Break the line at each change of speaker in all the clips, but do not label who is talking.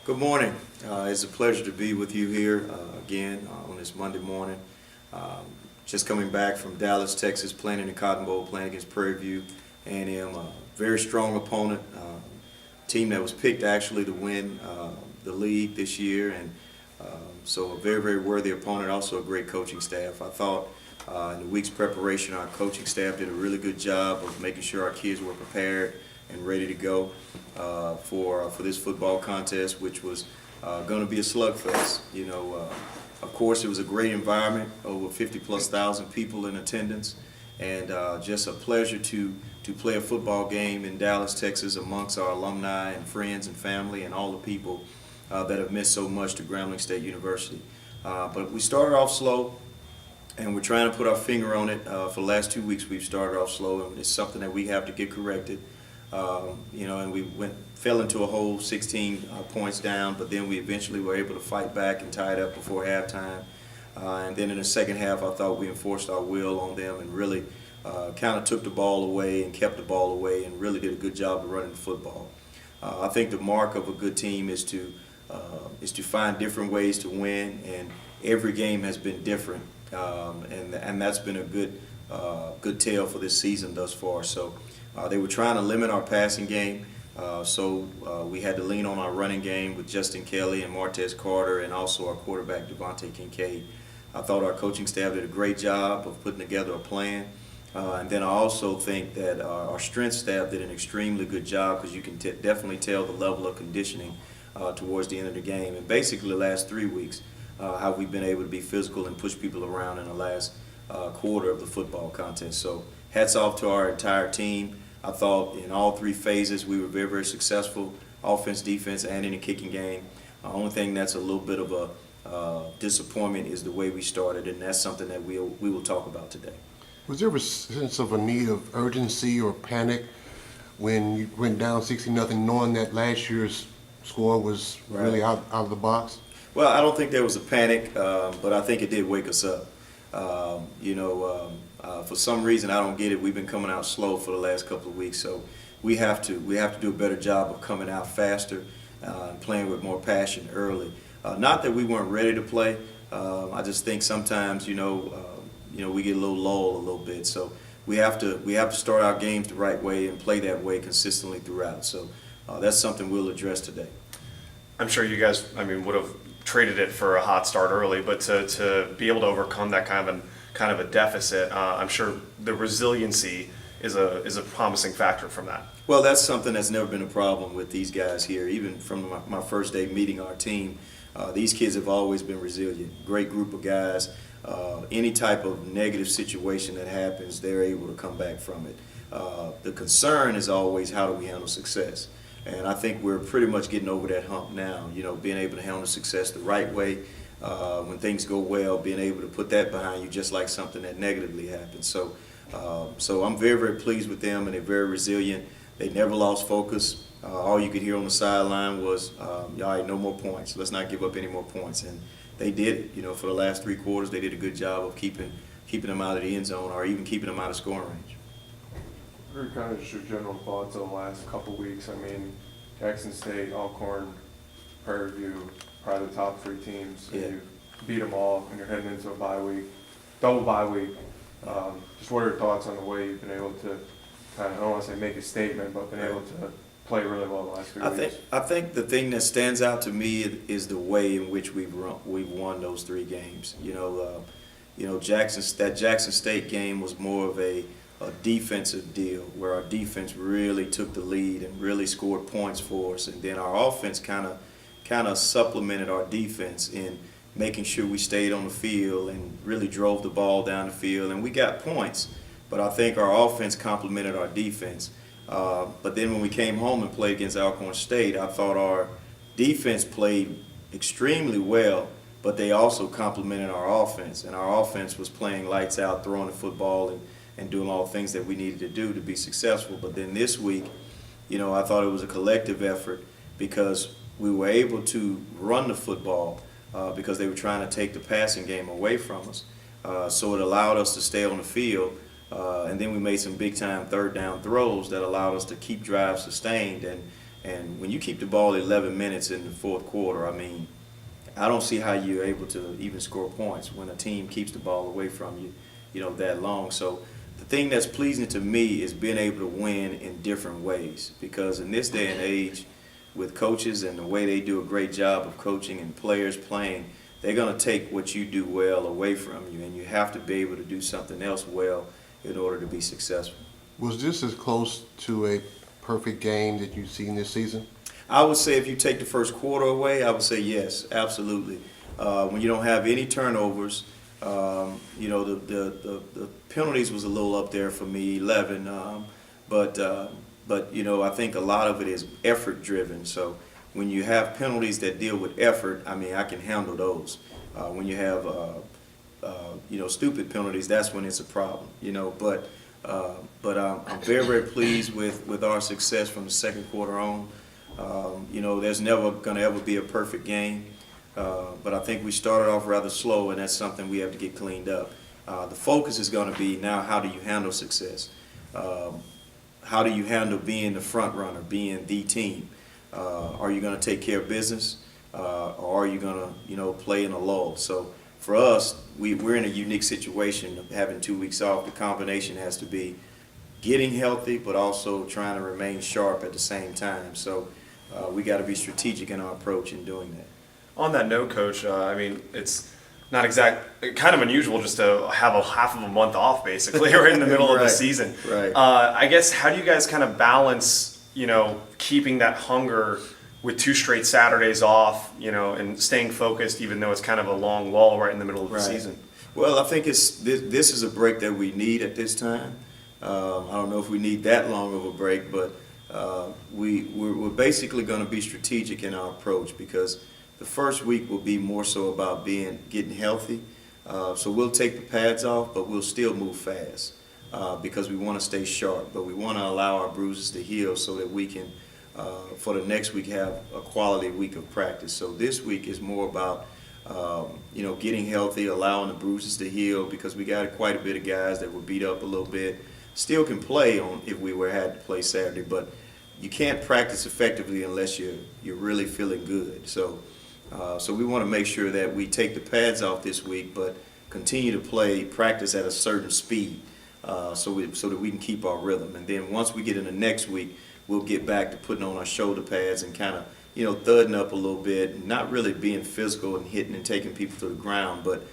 Good morning. It's a pleasure to be with you here again on this Monday morning. Just coming back from Dallas, Texas, playing in the Cotton Bowl, playing against Prairie View A&M, a very strong opponent, team that was picked actually to win the league this year, and so a very, very worthy opponent, also a great coaching staff. I thought in the week's preparation, our coaching staff did a really good job of making sure our kids were prepared and ready to go for this football contest, which was going to be a slugfest. Of course, it was a great environment, over 50,000+ people in attendance, and just a pleasure to play a football game in Dallas, Texas, amongst our alumni and friends and family and all the people that have meant so much to Grambling State University. But we started off slow, and we're trying to put our finger on it. For the last 2 weeks, we've started off slow, and it's something that we have to get corrected. And we fell into a hole 16 points down, but then we eventually were able to fight back and tie it up before halftime. And then in the second half, I thought we enforced our will on them and really kind of took the ball away and kept the ball away and really did a good job of running the football. I think the mark of a good team is to find different ways to win, and every game has been different, and that's been a good tale for this season thus far. So they were trying to limit our passing game, so we had to lean on our running game with Justin Kelly and Martez Carter, and also our quarterback Devontae Kincaid. I thought our coaching staff did a great job of putting together a plan. And then I also think that our strength staff did an extremely good job, because you can definitely tell the level of conditioning towards the end of the game. And basically the last 3 weeks, how we've been able to be physical and push people around in the last quarter of the football contest. So hats off to our entire team. I thought in all three phases we were very, very successful, offense, defense, and in the kicking game. The only thing that's a little bit of a disappointment is the way we started, and that's something that we will talk about today.
Was there a sense of a need of urgency or panic when you went down 60-0, knowing that last year's score was really out of the box?
Well, I don't think there was a panic, but I think it did wake us up. For some reason, I don't get it. We've been coming out slow for the last couple of weeks, so we have to do a better job of coming out faster and playing with more passion early. Not that we weren't ready to play. I just think sometimes, we get a little lull a little bit. So we have to start our games the right way and play that way consistently throughout. So that's something we'll address today.
I'm sure you guys, would have traded it for a hot start early, but to be able to overcome that kind of a deficit, I'm sure the resiliency is a promising factor from that.
Well, that's something that's never been a problem with these guys here. Even from my first day meeting our team, these kids have always been resilient. Great group of guys. Any type of negative situation that happens, they're able to come back from it. The concern is always, how do we handle success? And I think we're pretty much getting over that hump now, being able to handle success the right way. When things go well, being able to put that behind you just like something that negatively happened. So I'm very, very pleased with them, and they're very resilient. They never lost focus. All you could hear on the sideline was, all right, no more points. Let's not give up any more points. And they did it. For the last 3 quarters, they did a good job of keeping them out of the end zone, or even keeping them out of scoring range.
Kind of just your general thoughts on the last couple of weeks. Jackson State, Alcorn, Prairie View, probably the top 3 teams. And you beat them all, and you're heading into a bye week, double bye week. Just what are your thoughts on the way you've been able to I don't want to say make a statement, but been able to play really well the last 3 weeks?
I think the thing that stands out to me is the way in which we've won those 3 games. Jackson State game was more of a defensive deal, where our defense really took the lead and really scored points for us, and then our offense kind of supplemented our defense in making sure we stayed on the field and really drove the ball down the field, and we got points. But I think our offense complemented our defense. But then when we came home and played against Alcorn State, I thought our defense played extremely well, but they also complemented our offense, and our offense was playing lights out, throwing the football and doing all the things that we needed to do to be successful. But then this week, I thought it was a collective effort, because we were able to run the football because they were trying to take the passing game away from us. So it allowed us to stay on the field, and then we made some big-time third down throws that allowed us to keep drives sustained. And when you keep the ball 11 minutes in the fourth quarter, I mean, I don't see how you're able to even score points when a team keeps the ball away from you, that long. So the thing that's pleasing to me is being able to win in different ways, because in this day and age, with coaches and the way they do a great job of coaching and players playing, they're going to take what you do well away from you, and you have to be able to do something else well in order to be successful.
Was this as close to a perfect game that you've seen this season?
I would say if you take the first quarter away, I would say yes, absolutely. When you don't have any turnovers, the penalties was a little up there for me, 11. But I think a lot of it is effort driven. So when you have penalties that deal with effort, I mean, I can handle those. When you have stupid penalties, that's when it's a problem. But I'm very, very pleased with our success from the second quarter on. There's never going to ever be a perfect game, but I think we started off rather slow, and that's something we have to get cleaned up. The focus is going to be now, how do you handle success? How do you handle being the front runner, being the team? Are you going to take care of business, or are you going to play in a lull? So for us, we're in a unique situation of having 2 weeks off. The combination has to be getting healthy, but also trying to remain sharp at the same time. So we got to be strategic in our approach in doing that.
On that note, Coach, I mean, it's not kind of unusual just to have a half of a month off, basically, right in the middle of the season.
Right.
I guess, how do you guys kind of balance, keeping that hunger with 2 straight Saturdays off, and staying focused, even though it's kind of a long lull right in the middle of the season? Well,
I think this is a break that we need at this time. I don't know if we need that long of a break, but we're basically going to be strategic in our approach, because the first week will be more so about getting healthy. So we'll take the pads off, but we'll still move fast because we want to stay sharp. But we want to allow our bruises to heal so that we can, for the next week, have a quality week of practice. So this week is more about getting healthy, allowing the bruises to heal, because we got quite a bit of guys that were beat up a little bit. Still can play if we had to play Saturday, but you can't practice effectively unless you're really feeling good. So we want to make sure that we take the pads off this week, but continue to practice at a certain speed, so that we can keep our rhythm. And then once we get into next week, we'll get back to putting on our shoulder pads and kind of thudding up a little bit, and not really being physical and hitting and taking people to the ground, but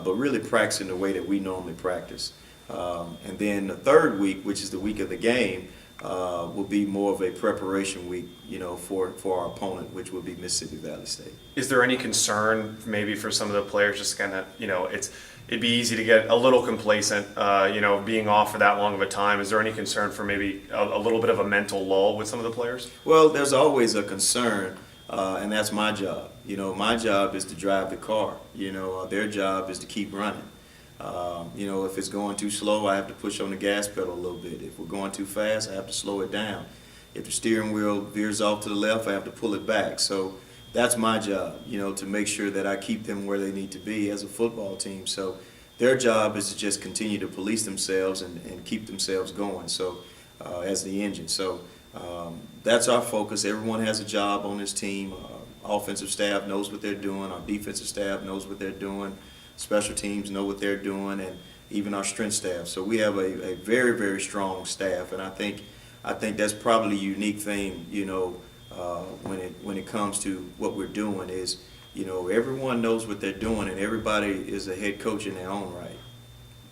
really practicing the way that we normally practice. And then the third week, which is the week of the game, will be more of a preparation week, for our opponent, which will be Mississippi Valley State.
Is there any concern maybe for some of the players, just kind of, it'd be easy to get a little complacent, being off for that long of a time? Is there any concern for maybe a little bit of a mental lull with some of the players?
Well, there's always a concern, and that's my job. My job is to drive the car. Their job is to keep running. If it's going too slow, I have to push on the gas pedal a little bit. If we're going too fast, I have to slow it down. If the steering wheel veers off to the left, I have to pull it back. So that's my job, to make sure that I keep them where they need to be as a football team. So their job is to just continue to police themselves and keep themselves going, so as the engine. So that's our focus. Everyone has a job on this team. Offensive staff knows what they're doing. Our defensive staff knows what they're doing. Special teams know what they're doing, and even our strength staff. So we have a very, very strong staff, and I think that's probably a unique thing, when it comes to what we're doing is, everyone knows what they're doing, and everybody is a head coach in their own right.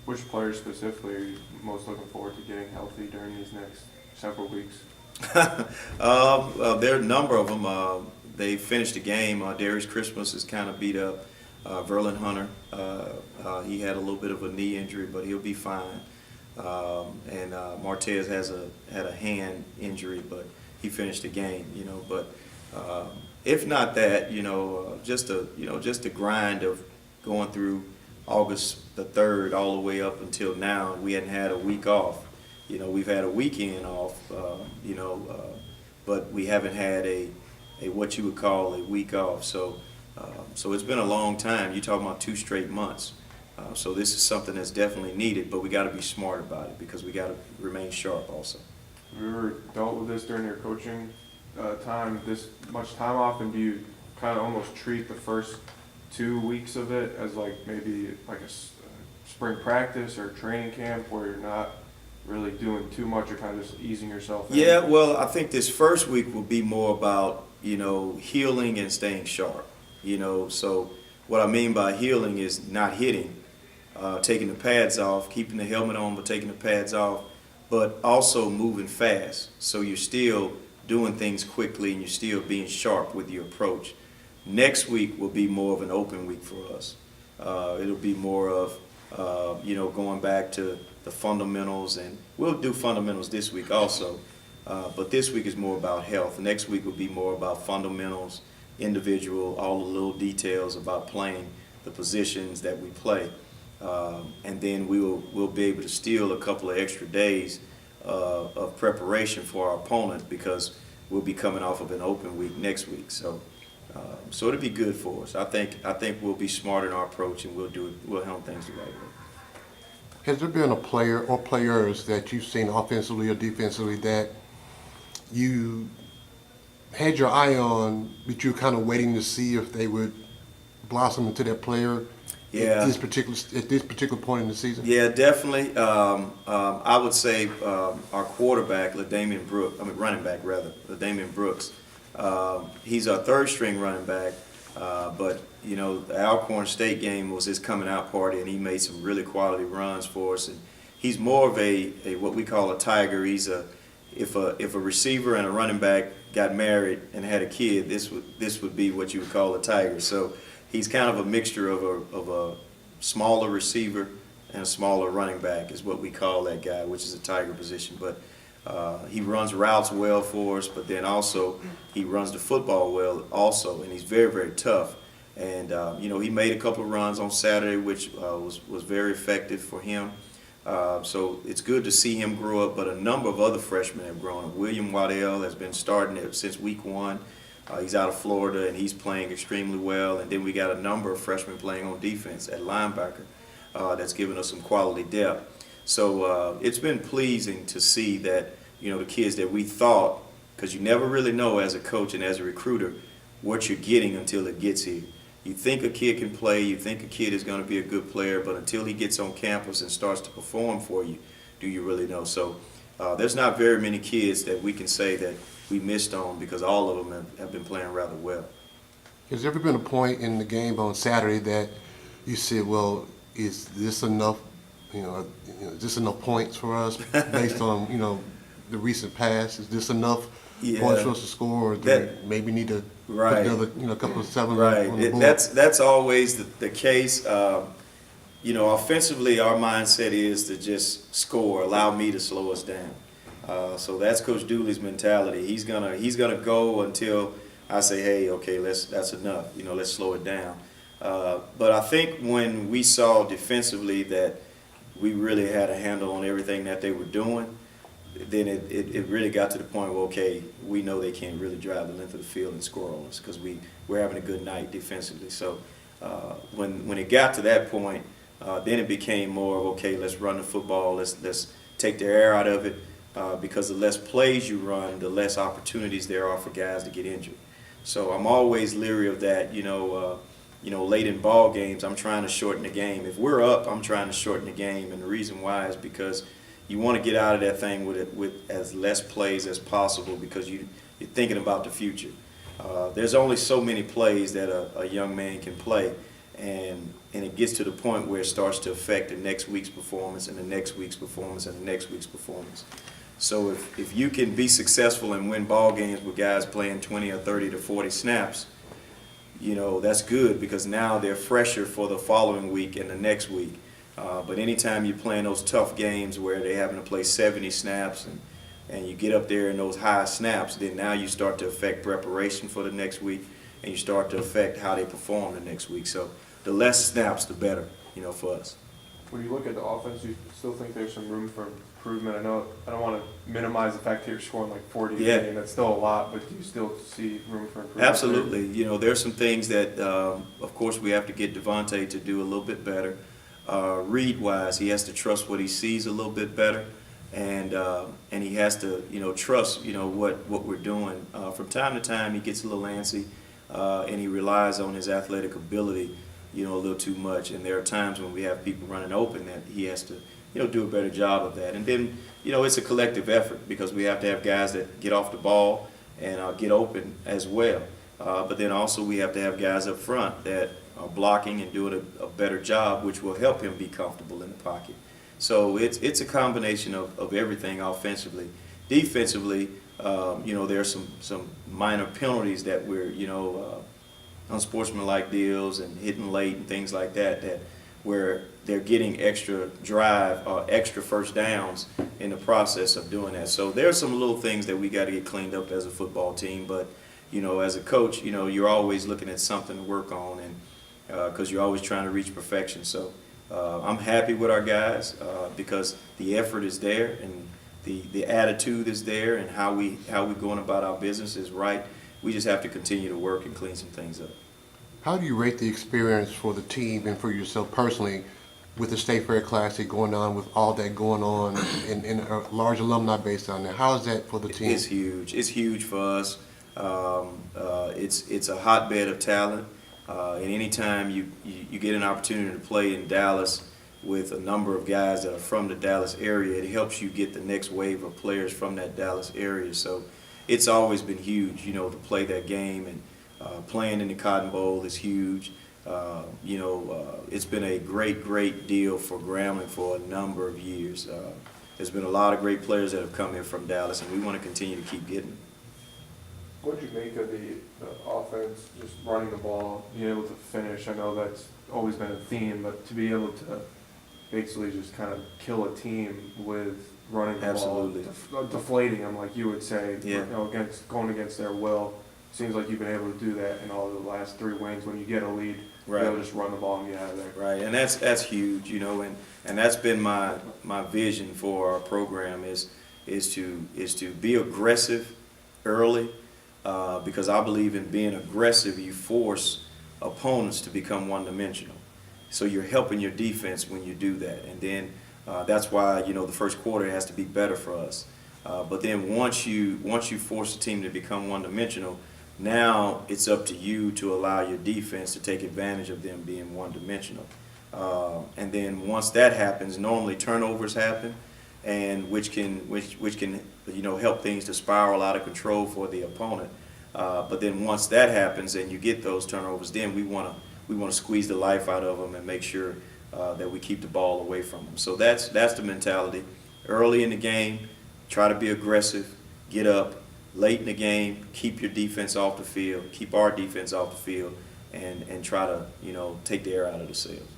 Which players specifically are you most looking forward to getting healthy during these next several weeks?
There are a number of them. They finished the game. Darius Christmas is kind of beat up. Verlin Hunter, he had a little bit of a knee injury, but he'll be fine. And Martez had a hand injury, but he finished the game. But if not that, just the grind of going through August the 3rd all the way up until now. We hadn't had a week off. We've had a weekend off. But we haven't had a what you would call a week off. So it's been a long time. You're talking about 2 straight months. So this is something that's definitely needed, but we got to be smart about it because we got to remain sharp also.
Have you ever dealt with this during your coaching this much time off, and do you kind of almost treat the first 2 weeks of it as like maybe like a spring practice or training camp where you're not really doing too much, you're kind of just easing yourself in?
Yeah, well, I think this first week will be more about, healing and staying sharp. So what I mean by healing is not hitting, taking the pads off, keeping the helmet on but taking the pads off, but also moving fast. So you're still doing things quickly and you're still being sharp with your approach. Next week will be more of an open week for us. It'll be more of, going back to the fundamentals, and we'll do fundamentals this week also. But this week is more about health. Next week will be more about fundamentals, individual, all the little details about playing the positions that we play. And then we'll be able to steal a couple of extra days of preparation for our opponent because we'll be coming off of an open week next week. So it'll be good for us. I think we'll be smart in our approach and we'll handle things the right way.
Has there been a player or players that you've seen offensively or defensively that you had your eye on, but you're kind of waiting to see if they would blossom into that player
Yeah.
at this particular point in the season?
Yeah, definitely. I would say our quarterback, running back rather, LaDamian Brooks. He's our third string running back, but the Alcorn State game was his coming out party, and he made some really quality runs for us. And he's more of a what we call a tiger. If a receiver and a running back got married and had a kid, this would be what you would call a tiger. So he's kind of a mixture of a smaller receiver and a smaller running back is what we call that guy, which is a tiger position. But he runs routes well for us, but then also he runs the football well also, and he's very, very tough. And he made a couple of runs on Saturday, which was very effective for him. So it's good to see him grow up, but a number of other freshmen have grown up. William Waddell has been starting it since week 1. He's out of Florida, and he's playing extremely well. And then we got a number of freshmen playing on defense at linebacker that's given us some quality depth. So it's been pleasing to see that, the kids that we thought, because you never really know as a coach and as a recruiter what you're getting until it gets here. You think a kid can play, you think a kid is going to be a good player, but until he gets on campus and starts to perform for you, do you really know? So there's not very many kids that we can say that we missed on because all of them have been playing rather well.
Has there ever been a point in the game on Saturday that you said, well, is this enough, is this enough points for us based on, the recent past? Is this enough points for us to score, or do we maybe need to put another, couple of 7 on the board?
That's always the case. Offensively, our mindset is to just score, allow me to slow us down. So that's Coach Dooley's mentality. He's gonna go until I say, hey, okay, that's enough. Let's slow it down. But I think when we saw defensively that we really had a handle on everything that they were doing, then it really got to the point where, okay, we know they can't really drive the length of the field and score on us because we're having a good night defensively. So when it got to that point, then it became more of, okay, let's run the football, let's take the air out of it, because the less plays you run, the less opportunities there are for guys to get injured. So I'm always leery of that. Late in ball games, I'm trying to shorten the game. If we're up, I'm trying to shorten the game, and the reason why is because you want to get out of that thing with as less plays as possible because you're thinking about the future. There's only so many plays that a young man can play, and it gets to the point where it starts to affect the next week's performance and the next week's performance and the next week's performance. So if you can be successful and win ball games with guys playing 20 or 30 to 40 snaps, that's good because now they're fresher for the following week and the next week. But anytime you're playing those tough games where they're having to play 70 snaps and you get up there in those high snaps, then now you start to affect preparation for the next week and you start to affect how they perform the next week. So the less snaps, the better, for us.
When you look at the offense, you still think there's some room for improvement? I know I don't want to minimize the fact that you're scoring like 40 a game. That's still a lot, but do you still see room for improvement?
Absolutely. There's some things that, of course, we have to get Devontae to do a little bit better. Read-wise, he has to trust what he sees a little bit better. and he has to, trust, what we're doing. From time to time, he gets a little antsy, and he relies on his athletic ability, a little too much. And there are times when we have people running open that he has to, do a better job of that. And then, it's a collective effort because we have to have guys that get off the ball and get open as well. But then also we have to have guys up front that are blocking and doing a better job, which will help him be comfortable in the pocket. So it's a combination of everything offensively. Defensively, there are some minor penalties that we're, unsportsmanlike deals and hitting late and things like that where they're getting extra drive or extra first downs in the process of doing that. So there are some little things that we got to get cleaned up as a football team, but as a coach, you're always looking at something to work on, and because you're always trying to reach perfection. So I'm happy with our guys because the effort is there and the attitude is there, and how we're going about our business is right. We just have to continue to work and clean some things up.
How do you rate the experience for the team and for yourself personally with the State Fair Classic going on, with all that going on in a large alumni base down there? How is that for the team?
It's huge. It's huge for us. It's a hotbed of talent. And anytime you get an opportunity to play in Dallas with a number of guys that are from the Dallas area, it helps you get the next wave of players from that Dallas area. So it's always been huge, to play that game, and playing in the Cotton Bowl is huge. It's been a great deal for Grambling for a number of years. There's been a lot of great players that have come in from Dallas, and we want to continue to keep getting them.
What did you make of the offense, just running the ball, being able to finish? I know that's always been a theme, but to be able to basically just kind of kill a team with running the
Absolutely.
ball, deflating them, like you would say,
Yeah.
going against their will. Seems like you've been able to do that in all of the last 3 wins. When you get a lead,
Right.
you'll just run the ball and get out of there.
Right, and that's huge, and that's been my vision for our program is to be aggressive early, because I believe in being aggressive. You force opponents to become one-dimensional, so you're helping your defense when you do that, and then that's why the first quarter has to be better for us. But then once you force the team to become one-dimensional, now it's up to you to allow your defense to take advantage of them being one-dimensional. And then once that happens, normally turnovers happen, and which can help things to spiral out of control for the opponent. But then once that happens and you get those turnovers, then we want to squeeze the life out of them and make sure that we keep the ball away from them. So that's the mentality. Early in the game, try to be aggressive, get up. Late in the game, keep your defense off the field, keep our defense off the field, and try to take the air out of the sails.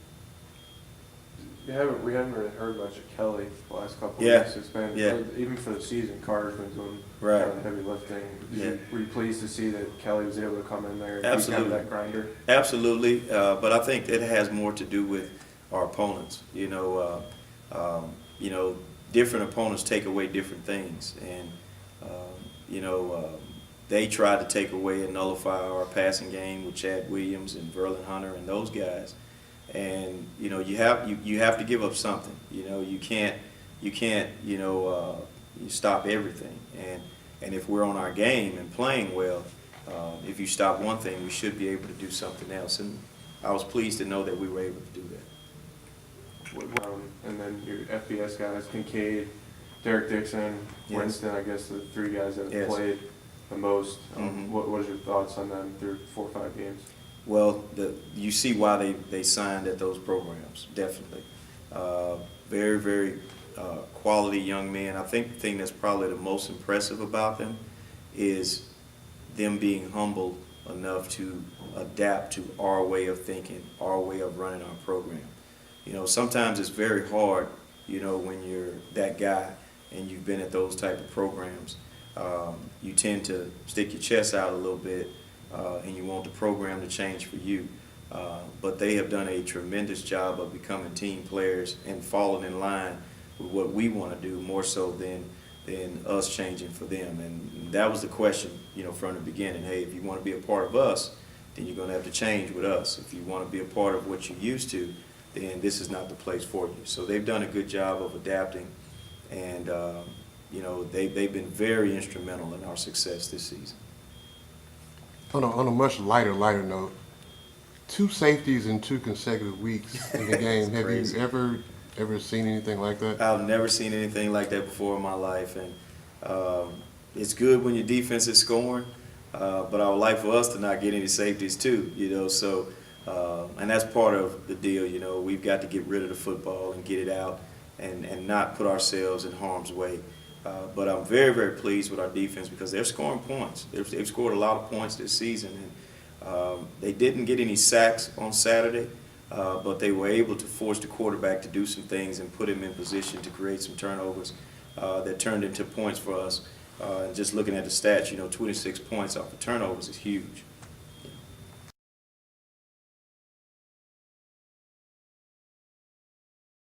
We haven't really heard much of Kelly the last couple
Yeah.
of weeks. It's been even for the season. Carter's been doing
Right.
heavy lifting.
Yeah.
Were you pleased to see that Kelly was able to come in there and
Absolutely.
be kind of that grinder?
Absolutely, but I think it has more to do with our opponents. Different opponents take away different things, and they tried to take away and nullify our passing game with Chad Williams and Verlin Hunter and those guys. And you have to give up something. You can't you stop everything. And if we're on our game and playing well, if you stop one thing, we should be able to do something else. And I was pleased to know that we were able to do that.
And then your FBS guys, Kincaid, Derek Dixon,
Yes.
Winston, I guess the 3 guys that have
Yes.
played the most.
Mhm.
What are your thoughts on them through 4 or 5 games?
Well, you see why they signed at those programs, definitely. Very quality young men. I think the thing that's probably the most impressive about them is them being humble enough to adapt to our way of thinking, our way of running our program. Sometimes it's very hard, when you're that guy and you've been at those type of programs. You tend to stick your chest out a little bit, and you want the program to change for you. But they have done a tremendous job of becoming team players and falling in line with what we want to do more so than us changing for them. And that was the question, from the beginning. Hey, if you want to be a part of us, then you're going to have to change with us. If you want to be a part of what you're used to, then this is not the place for you. So they've done a good job of adapting, and you know, they've been very instrumental in our success this season.
On a much lighter note, 2 safeties in 2 consecutive weeks in the game. Have
crazy.
you ever seen anything like that?
I've never seen anything like that before in my life, and it's good when your defense is scoring, but I would like for us to not get any safeties too, you know. So, and that's part of the deal, you know. We've got to get rid of the football and get it out, and not put ourselves in harm's way. But I'm very, very pleased with our defense because they're scoring points. They've scored a lot of points this season, and they didn't get any sacks on Saturday. But they were able to force the quarterback to do some things and put him in position to create some turnovers that turned into points for us. And just looking at the stats, you know, 26 points off the turnovers is huge.